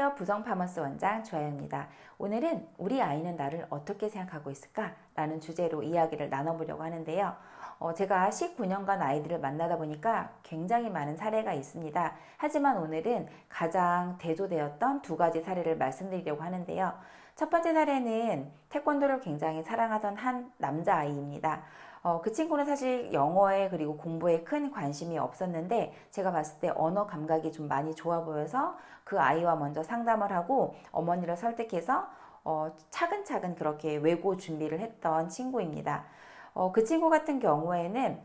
안녕하세요. 부성파머스 원장 조아영입니다. 오늘은 우리 아이는 나를 어떻게 생각하고 있을까? 라는 주제로 이야기를 나눠보려고 하는데요. 제가 19년간 아이들을 만나다 보니까 굉장히 많은 사례가 있습니다. 하지만 오늘은 가장 대조되었던 두 가지 사례를 말씀드리려고 하는데요. 첫 번째 사례는 태권도를 굉장히 사랑하던 한 남자아이입니다. 그 친구는 사실 영어에 그리고 공부에 큰 관심이 없었는데 제가 봤을 때 언어 감각이 좀 많이 좋아 보여서 그 아이와 먼저 상담을 하고 어머니를 설득해서 차근차근 그렇게 외고 준비를 했던 친구입니다. 그 친구 같은 경우에는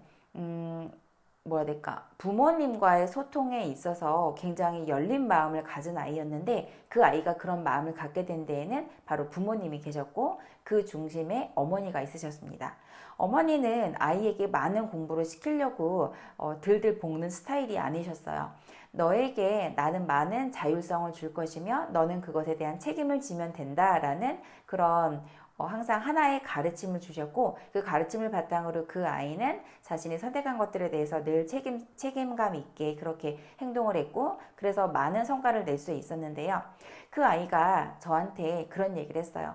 뭐라 해야 될까? 부모님과의 소통에 있어서 굉장히 열린 마음을 가진 아이였는데 그 아이가 그런 마음을 갖게 된 데에는 바로 부모님이 계셨고 그 중심에 어머니가 있으셨습니다. 어머니는 아이에게 많은 공부를 시키려고 들들 볶는 스타일이 아니셨어요. 너에게 나는 많은 자율성을 줄 것이며 너는 그것에 대한 책임을 지면 된다라는 그런 항상 하나의 가르침을 주셨고 그 가르침을 바탕으로 그 아이는 자신이 선택한 것들에 대해서 늘 책임감 있게 그렇게 행동을 했고 그래서 많은 성과를 낼 수 있었는데요. 그 아이가 저한테 그런 얘기를 했어요.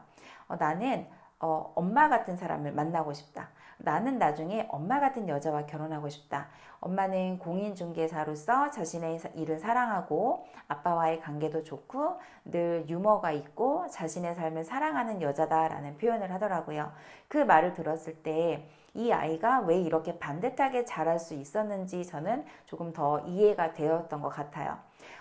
나는 엄마 같은 사람을 만나고 싶다. 나는 나중에 엄마 같은 여자와 결혼하고 싶다. 엄마는 공인중개사로서 자신의 일을 사랑하고 아빠와의 관계도 좋고 늘 유머가 있고 자신의 삶을 사랑하는 여자다라는 표현을 하더라고요. 그 말을 들었을 때 이 아이가 왜 이렇게 반듯하게 자랄 수 있었는지 저는 조금 더 이해가 되었던 것 같아요.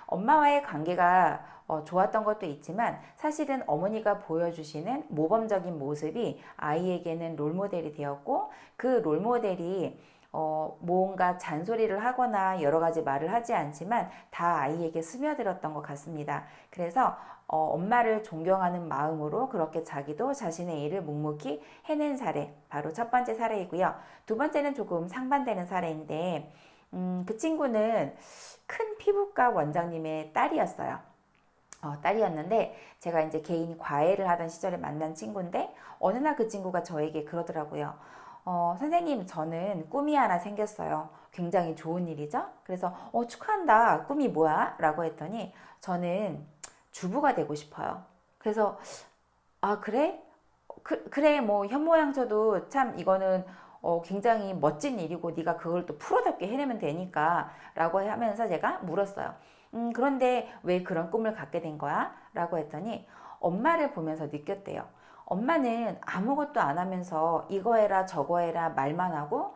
엄마와의 관계가 좋았던 것도 있지만 사실은 어머니가 보여주시는 모범적인 모습이 아이에게는 롤모델이 되었고 그 롤모델이 뭔가 잔소리를 하거나 여러 가지 말을 하지 않지만 다 아이에게 스며들었던 것 같습니다. 그래서 엄마를 존경하는 마음으로 그렇게 자기도 자신의 일을 묵묵히 해낸 사례, 바로 첫 번째 사례이고요. 두 번째는 조금 상반되는 사례인데 그 친구는 큰 피부과 원장님의 딸이었어요. 딸이었는데 제가 이제 개인 과외를 하던 시절에 만난 친구인데 어느 날 그 친구가 저에게 그러더라고요. 선생님, 저는 꿈이 하나 생겼어요. 굉장히 좋은 일이죠? 그래서, 축하한다. 꿈이 뭐야? 라고 했더니, 저는 주부가 되고 싶어요. 그래서, 아, 그래? 그래, 뭐, 현모양처도 참 이거는 굉장히 멋진 일이고, 네가 그걸 또 프로답게 해내면 되니까. 라고 하면서 제가 물었어요. 그런데 왜 그런 꿈을 갖게 된 거야? 라고 했더니, 엄마를 보면서 느꼈대요. 엄마는 아무것도 안 하면서 이거 해라 저거 해라 말만 하고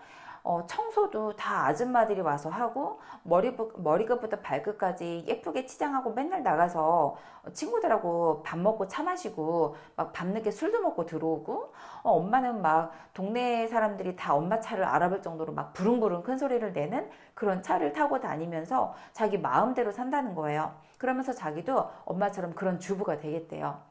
청소도 다 아줌마들이 와서 하고 머리끝부터 발끝까지 예쁘게 치장하고 맨날 나가서 친구들하고 밥 먹고 차 마시고 막 밤늦게 술도 먹고 들어오고 엄마는 막 동네 사람들이 다 엄마 차를 알아볼 정도로 막 부릉부릉 큰 소리를 내는 그런 차를 타고 다니면서 자기 마음대로 산다는 거예요. 그러면서 자기도 엄마처럼 그런 주부가 되겠대요.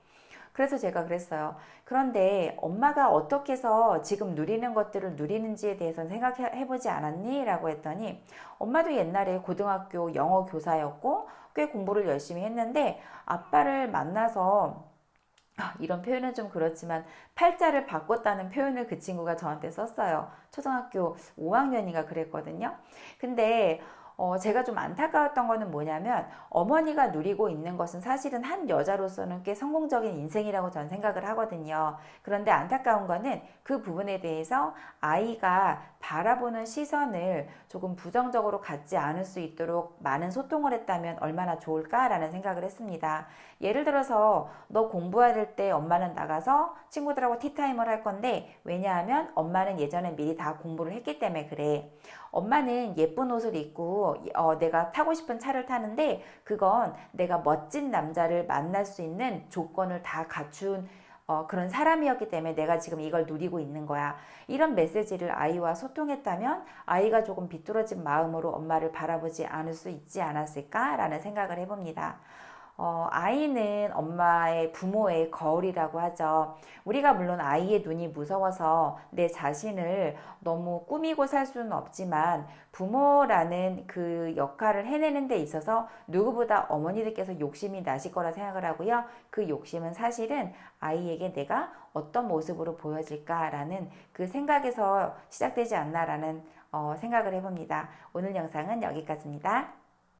그래서 제가 그랬어요. 그런데 엄마가 어떻게 해서 지금 누리는 것들을 누리는지에 대해서는 생각해보지 않았니? 라고 했더니 엄마도 옛날에 고등학교 영어 교사였고 꽤 공부를 열심히 했는데 아빠를 만나서 이런 표현은 좀 그렇지만 팔자를 바꿨다는 표현을 그 친구가 저한테 썼어요. 초등학교 5학년인가 그랬거든요. 근데 제가 좀 안타까웠던 거는 뭐냐면 어머니가 누리고 있는 것은 사실은 한 여자로서는 꽤 성공적인 인생이라고 저는 생각을 하거든요. 그런데 안타까운 거는 그 부분에 대해서 아이가 바라보는 시선을 조금 부정적으로 갖지 않을 수 있도록 많은 소통을 했다면 얼마나 좋을까라는 생각을 했습니다. 예를 들어서 너 공부할 때 엄마는 나가서 친구들하고 티타임을 할 건데 왜냐하면 엄마는 예전에 미리 다 공부를 했기 때문에 그래. 엄마는 예쁜 옷을 입고 내가 타고 싶은 차를 타는데 그건 내가 멋진 남자를 만날 수 있는 조건을 다 갖춘 그런 사람이었기 때문에 내가 지금 이걸 누리고 있는 거야. 이런 메시지를 아이와 소통했다면 아이가 조금 비뚤어진 마음으로 엄마를 바라보지 않을 수 있지 않았을까라는 생각을 해봅니다. 아이는 엄마의 부모의 거울이라고 하죠. 우리가 물론 아이의 눈이 무서워서 내 자신을 너무 꾸미고 살 수는 없지만 부모라는 그 역할을 해내는 데 있어서 누구보다 어머니들께서 욕심이 나실 거라 생각을 하고요. 그 욕심은 사실은 아이에게 내가 어떤 모습으로 보여질까라는 그 생각에서 시작되지 않나라는 생각을 해봅니다. 오늘 영상은 여기까지입니다.